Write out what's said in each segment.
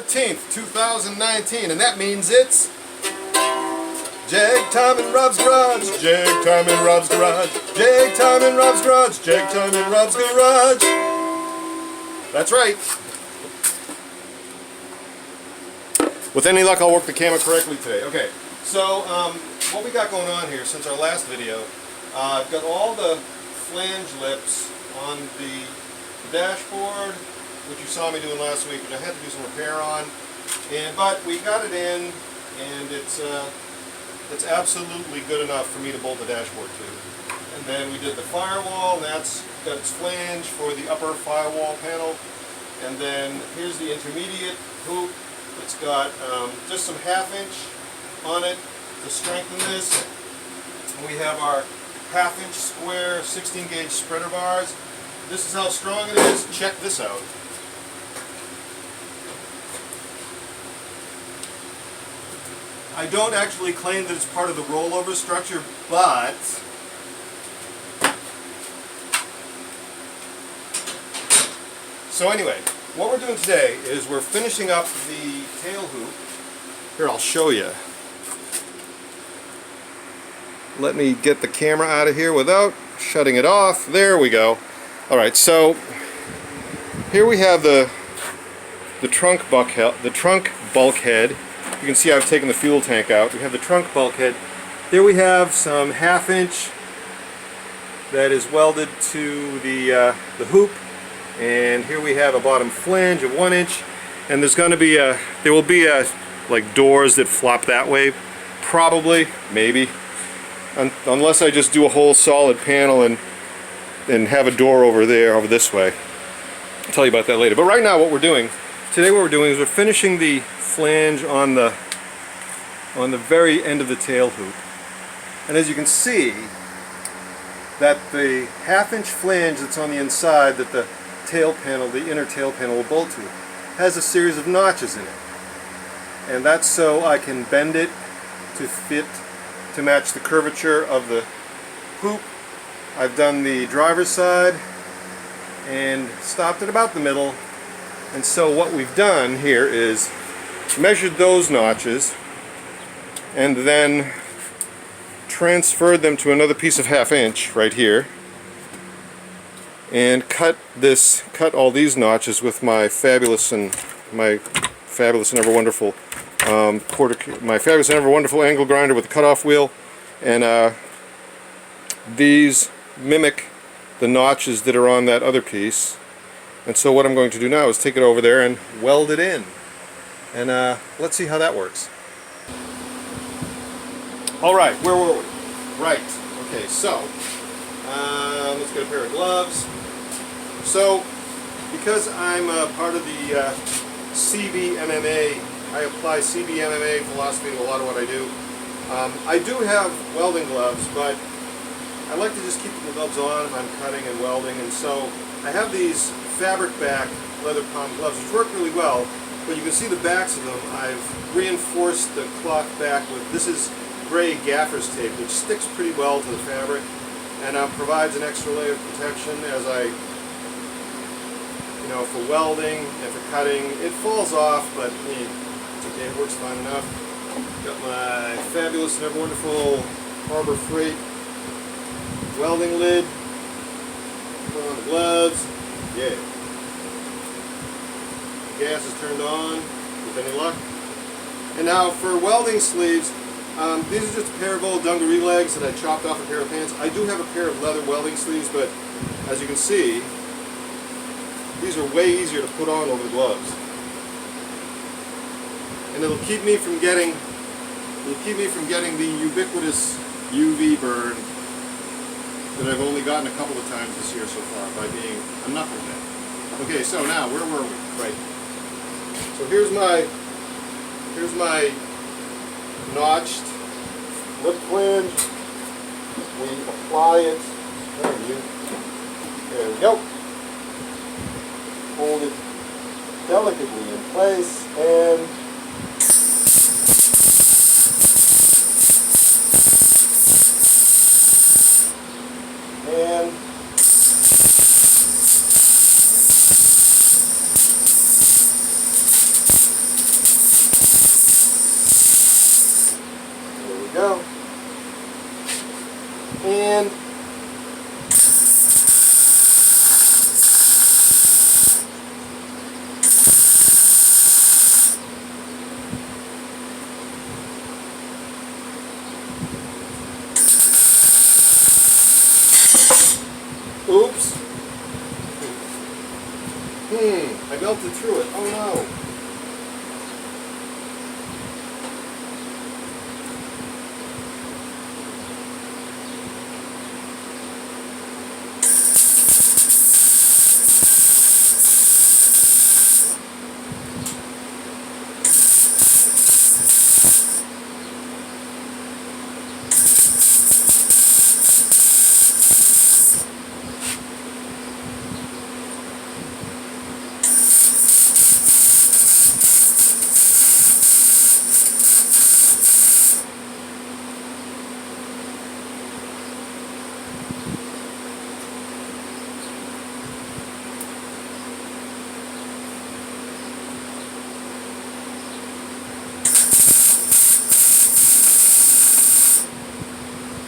13th, 2019, and that means it's Jag Time in Robb's garage, Jag Time in Robb's garage, Jag Time in Robb's garage, Jag Time in Robb's garage. That's right. With any luck, I'll work the camera correctly today. Okay, so what we got going on here since our last video, I've got all the flange lips on the dashboard, which you saw me doing last week, which I had to do some repair on, but we got it in, and it's absolutely good enough for me to bolt the dashboard to. And then we did the firewall, and that's got its flange for the upper firewall panel. And then here's the intermediate hoop. It's got just some 1/2 inch on it to strengthen this. And we have our 1/2 inch square 16 gauge spreader bars. This is how strong it is. Check this out. I don't actually claim that it's part of the rollover structure, but so anyway, what we're doing today is we're finishing up the tail hoop. Here, I'll show you. Let me get the camera out of here without shutting it off. There we go. Alright, so here we have the trunk bulkhead. You can see I've taken the fuel tank out. We have the trunk bulkhead. There we have some 1/2 inch that is welded to the hoop, and here we have a bottom flange of 1 inch. And there's going to be there will be like doors that flop that way, probably, maybe, unless I just do a whole solid panel and have a door over there, over this way. I'll tell you about that later. But right now, what we're doing today is we're finishing the flange on the very end of the tail hoop. And as you can see, that the 1/2 inch flange that's on the inside that the tail panel, the inner tail panel will bolt to, has a series of notches in it. And that's so I can bend it to fit, to match the curvature of the hoop. I've done the driver's side and stopped at about the middle. And so what we've done here is measured those notches and then transferred them to another piece of 1/2 inch right here, and cut all these notches with my fabulous and ever wonderful angle grinder with a cutoff wheel. And these mimic the notches that are on that other piece. And so what I'm going to do now is take it over there and weld it in. And let's see how that works. Alright, where were we? Right, okay, so let's get a pair of gloves. So, because I'm part of the CBMMA, I apply CBMMA philosophy to a lot of what I do. I do have welding gloves, but I like to just keep the gloves on if I'm cutting and welding, and so I have these fabric back leather palm gloves, which work really well, but you can see the backs of them. I've reinforced the cloth back with, this is gray gaffer's tape, which sticks pretty well to the fabric and provides an extra layer of protection as for welding and for cutting. It falls off, but it's okay, it works fine enough. Got my fabulous and ever wonderful Harbor Freight welding lid. Put on the gloves. Yeah. The gas is turned on, with any luck. And now for welding sleeves, these are just a pair of old dungaree legs that I chopped off a pair of pants. I do have a pair of leather welding sleeves, but as you can see, these are way easier to put on over the gloves. And it'll keep me from getting the ubiquitous UV burn that I've only gotten a couple of times this year so far by being a knucklehead. Okay, so now where were we? Right. So here's my notched lip flange. We apply it. There we go. Hold it delicately in place and go. And oops. I melted through it. Oh no.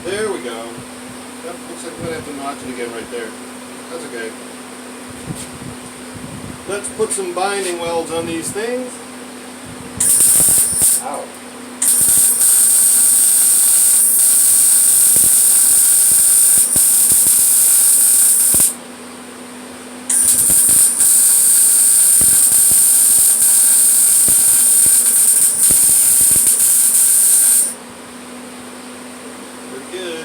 There we go. Yep, looks like I'm going to have to notch it again right there. That's okay. Let's put some binding welds on these things. Ow. Good.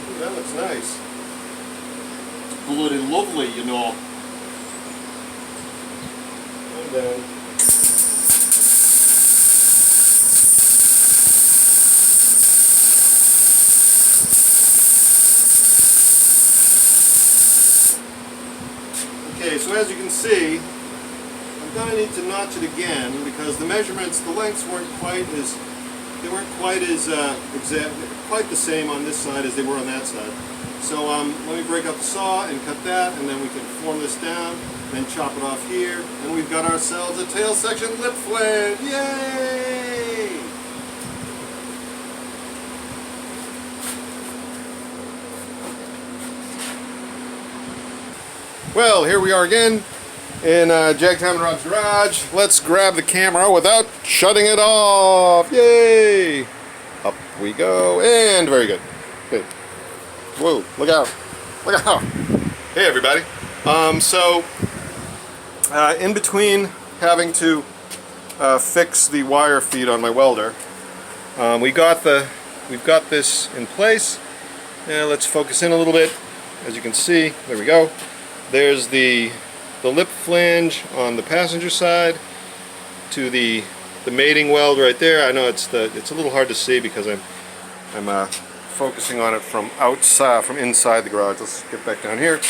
Ooh, that looks nice. It's bloody lovely, you know. And then okay, so as you can see, I'm going to need to notch it again because the measurements, the lengths weren't quite as quite the same on this side as they were on that side. So let me break up the saw and cut that, and then we can form this down, then chop it off here, and we've got ourselves a tail section lip flange. Yay! Well, here we are again in Jag Time and Robb's garage. Let's grab the camera without shutting it off. Yay! Up we go, and very good. Good. Whoa, look out. Look out. Hey everybody. In between having to fix the wire feed on my welder, we've got this in place. Now let's focus in a little bit. As you can see, there we go. There's the lip flange on the passenger side to the mating weld right there. I know it's a little hard to see because I'm focusing on it from outside, from inside the garage. Let's get back down here.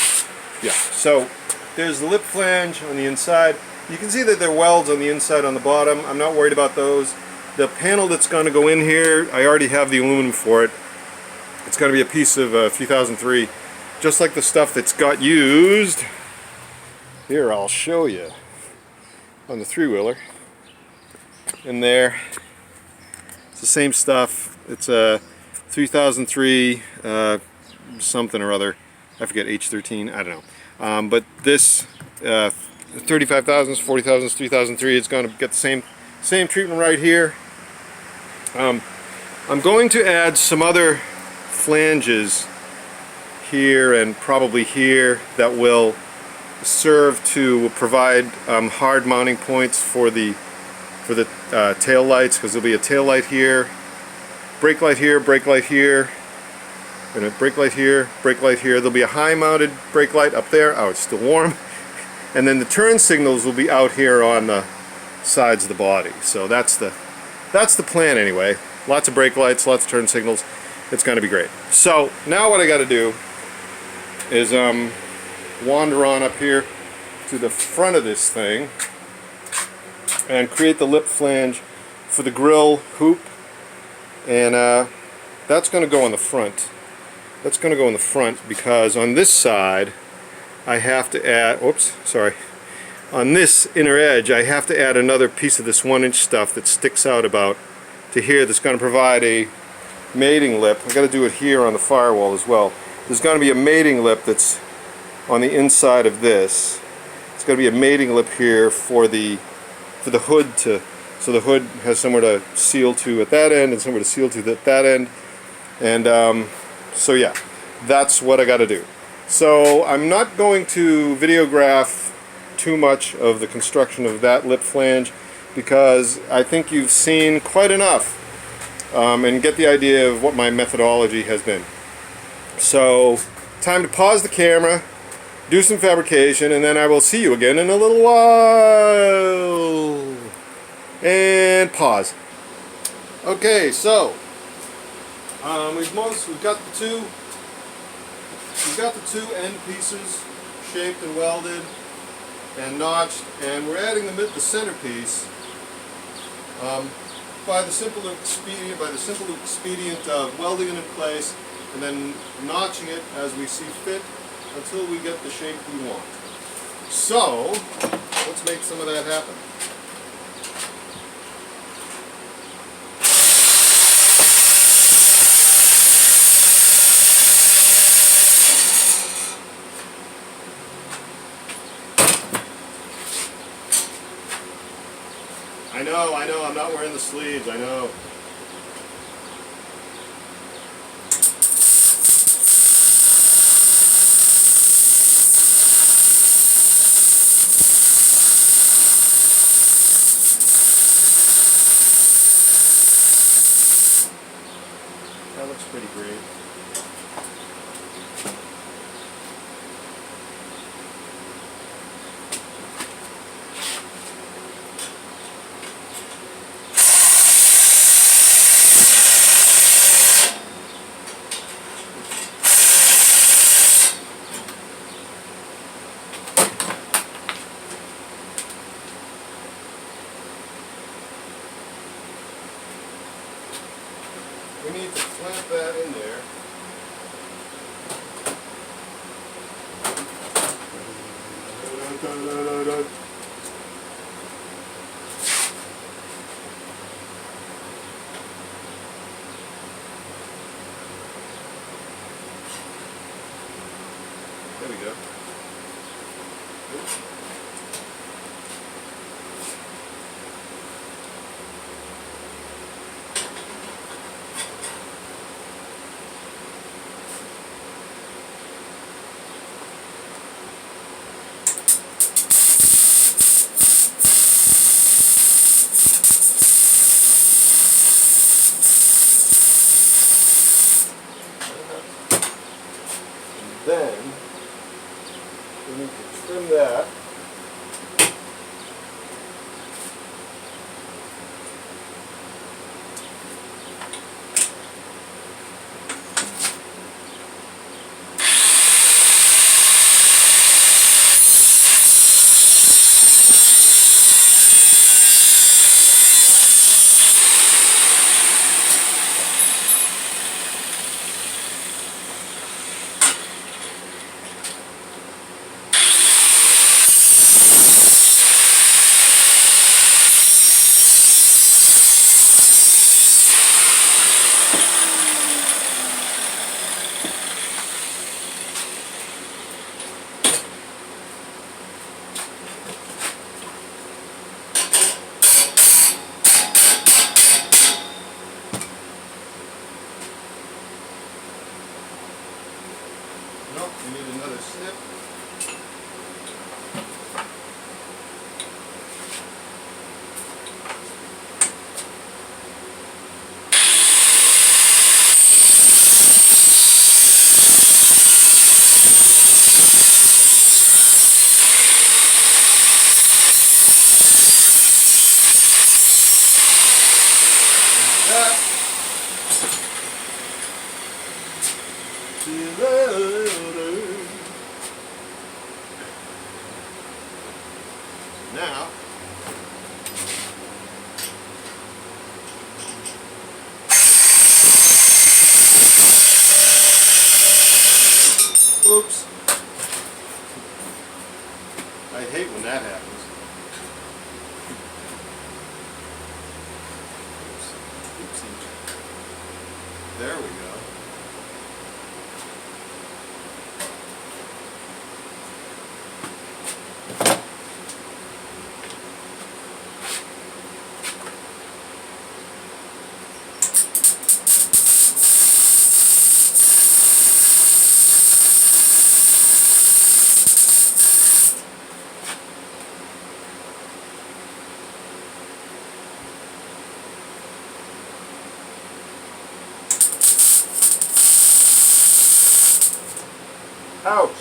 Yeah. So there's the lip flange on the inside. You can see that there are welds on the inside, on the bottom. I'm not worried about those. The panel that's going to go in here, I already have the aluminum for it. It's going to be a piece of 3003, just like the stuff that's got used. Here, I'll show you on the three-wheeler. In there, it's the same stuff. It's a 3003 something or other. I forget, H13, I don't know. But this 35,000s, 40,000s, 3003, it's going to get the same treatment right here. I'm going to add some other flanges here and probably here that will serve to provide hard mounting points for the tail lights, because there'll be a tail light here, brake light here, brake light here, and a brake light here, brake light here. There'll be a high mounted brake light up there. Oh, it's still warm. And then the turn signals will be out here on the sides of the body. So that's the plan anyway. Lots of brake lights, lots of turn signals. It's going to be great. So now what I got to do is wander on up here to the front of this thing and create the lip flange for the grill hoop, and that's going to go on the front. That's going to go in the front because on this side I have to add, oops, sorry, on this inner edge I have to add another piece of this 1-inch stuff that sticks out about to here that's going to provide a mating lip. I got to do it here on the firewall as well. There's going to be a mating lip that's on the inside of this. It's going to be a mating lip here for the hood so the hood has somewhere to seal to at that end and somewhere to seal to at that end. And so yeah, that's what I got to do. So I'm not going to videograph too much of the construction of that lip flange because I think you've seen quite enough and get the idea of what my methodology has been. So time to pause the camera, do some fabrication, and then I will see you again in a little while. And pause. Okay, so we've got the two end pieces shaped and welded and notched, and we're adding the centerpiece by the simple expedient of welding it in place and then notching it as we see fit until we get the shape we want. So let's make some of that happen. I know, I'm not wearing the sleeves, I know. That looks pretty great. We need to clamp that in there. There we go. Oops. Then we need to trim that. Nope, we need another snip. There we go. Out.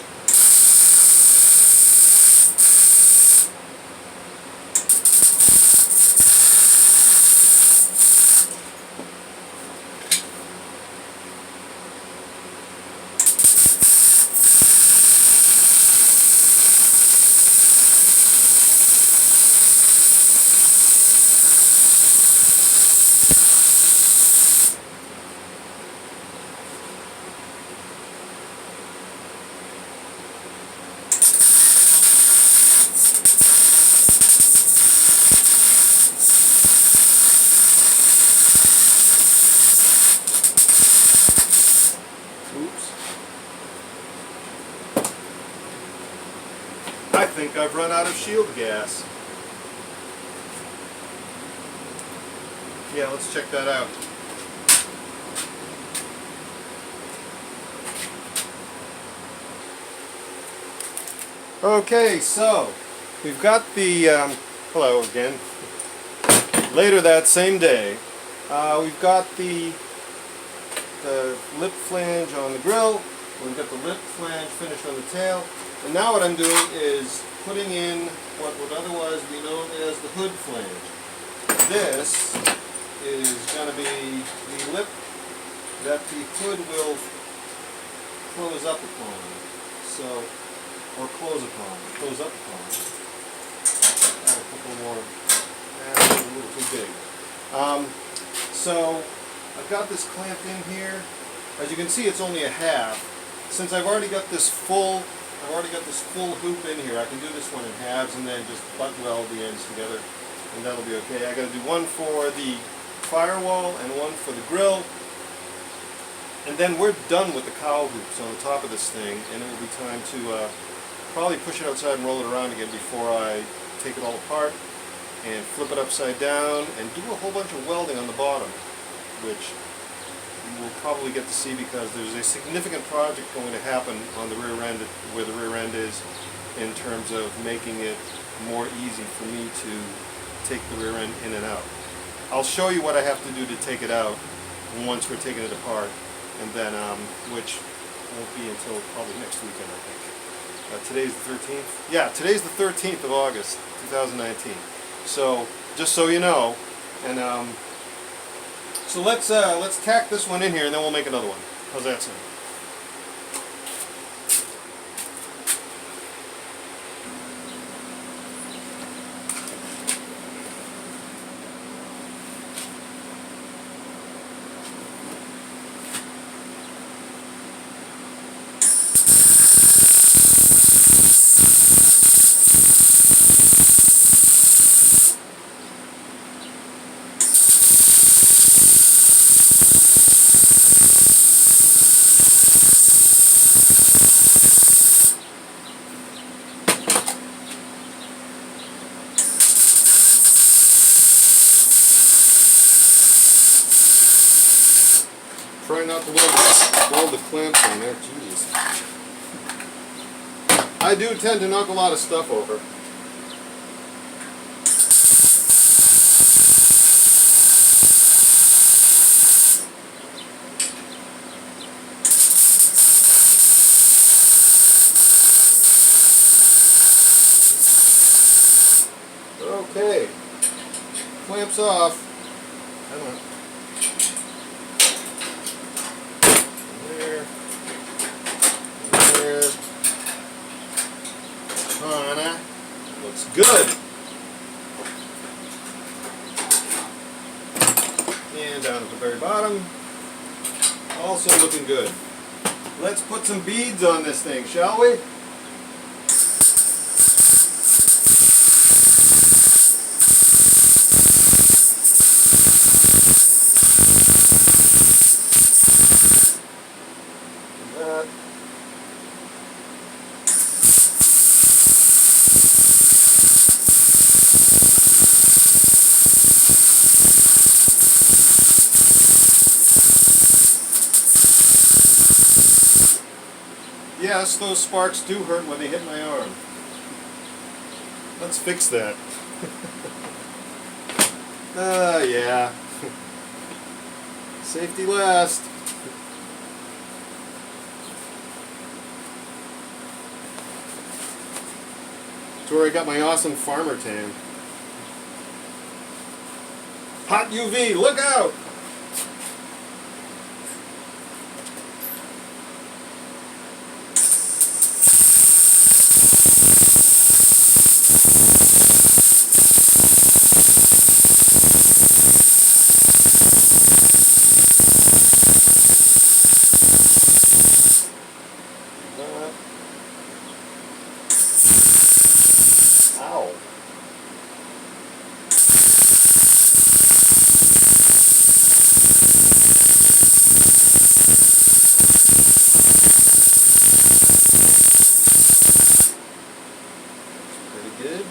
I think I've run out of shield gas. Yeah, let's check that out. Okay, so we've got the, hello again, later that same day, we've got the lip flange on the grill, we've got the lip flange finished on the tail, and now what I'm doing is putting in what would otherwise be known as the hood flange. This is going to be the lip that the hood will close up upon. So, or close up upon. Add a couple more. That's a little too big. So I've got this clamped in here. As you can see, it's only a half. Since I've already got this full hoop in here, I can do this one in halves and then just butt weld the ends together, and that'll be okay. I got to do one for the firewall and one for the grill, and then we're done with the cowl hoops on the top of this thing, and it will be time to probably push it outside and roll it around again before I take it all apart and flip it upside down and do a whole bunch of welding on the bottom, which you will probably get to see because there's a significant project going to happen on the rear end, where the rear end is, in terms of making it more easy for me to take the rear end in and out. I'll show you what I have to do to take it out once we're taking it apart, and then which won't be until probably next weekend, I think. Today's the 13th? Yeah, today's the 13th of August, 2019. So, just so you know, and so let's tack this one in here, and then we'll make another one. How's that sound? Try not to weld the clamps on there, jeez. I do tend to knock a lot of stuff over. Okay, clamps off. Come on. Looks good. And down at the very bottom, also looking good. Let's put some beads on this thing, shall we? yes, those sparks do hurt when they hit my arm. Let's fix that. Yeah. Safety last. That's where I got my awesome farmer tan. Hot UV, look out! Ow. Pretty good.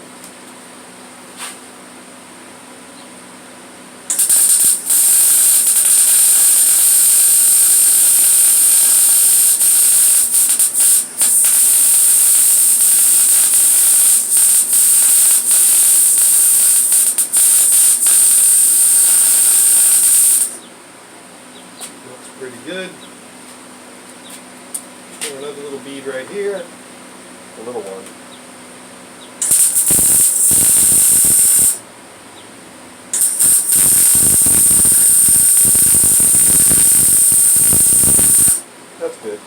Pretty good. Throw another little bead right here. A little one. That's good.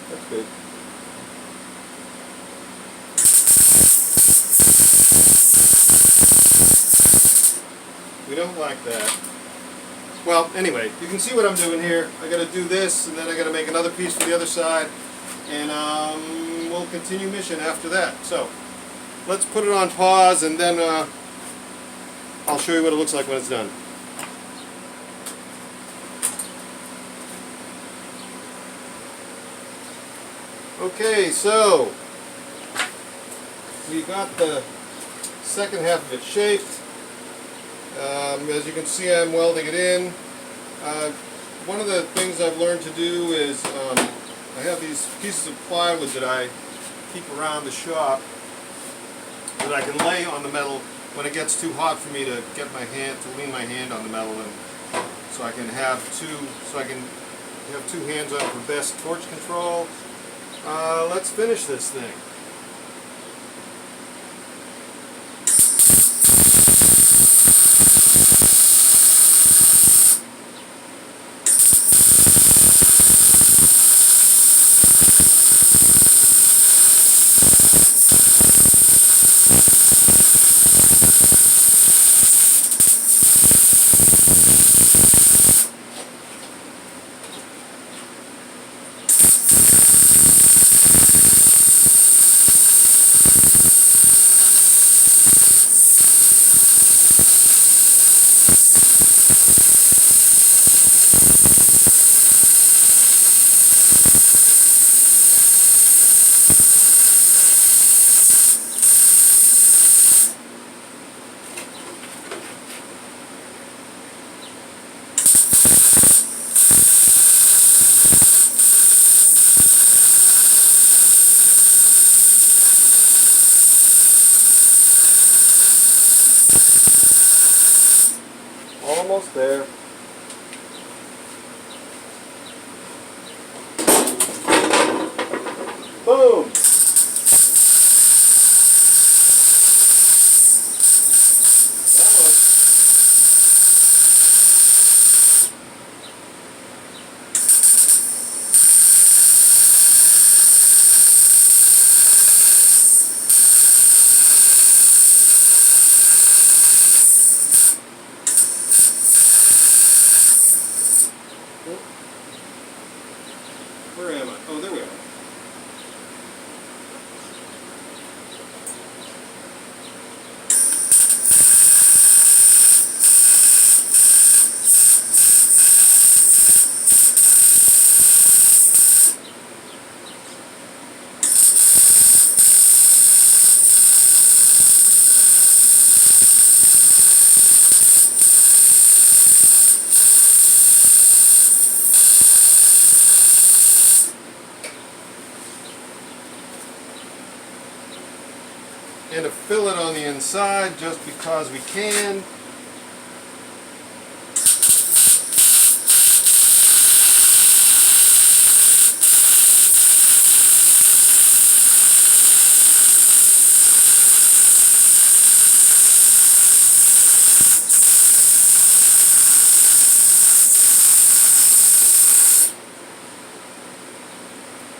That's good. We don't like that. Well, anyway, you can see what I'm doing here. I got to do this, and then I got to make another piece for the other side, and we'll continue mission after that. So, let's put it on pause, and then I'll show you what it looks like when it's done. Okay, so we got the second half of it shaped. As you can see, I'm welding it in. One of the things I've learned to do is I have these pieces of plywood that I keep around the shop that I can lay on the metal when it gets too hot for me to get my hand, to lean my hand on the metal, and so I can have two hands on for best torch control. Let's finish this thing. Almost there. Boom! Where am I? Oh, there we are. fill it on the inside just because we can.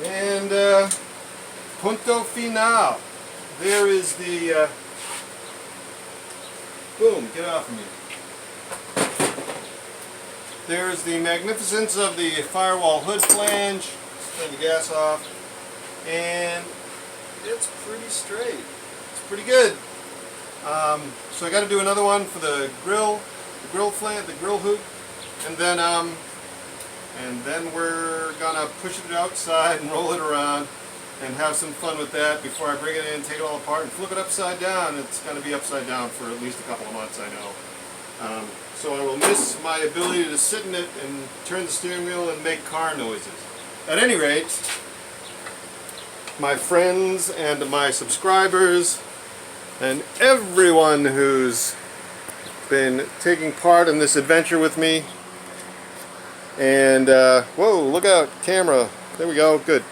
And punto final. There is the boom, get off of me. There's the magnificence of the firewall hood flange. Turn the gas off. And it's pretty straight. It's pretty good. So I got to do another one for the grill flange, the grill hoop, and then we're gonna push it outside and roll it around and have some fun with that before I bring it in, take it all apart, and flip it upside down. It's gonna be upside down for at least a couple of months, I know. So I will miss my ability to sit in it and turn the steering wheel and make car noises. At any rate, my friends and my subscribers and everyone who's been taking part in this adventure with me, and whoa, look out, camera, there we go, good.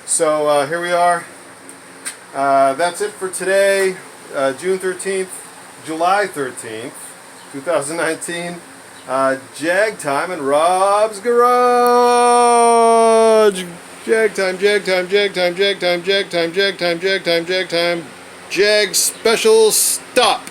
So here we are. That's it for today, July 13th, 2019. Jag Time and Robb's Garage. Jag Time, Jag Time, Jag Time, Jag Time, Jag Time, Jag Time, Jag Time, Jag Time. Jag special stop.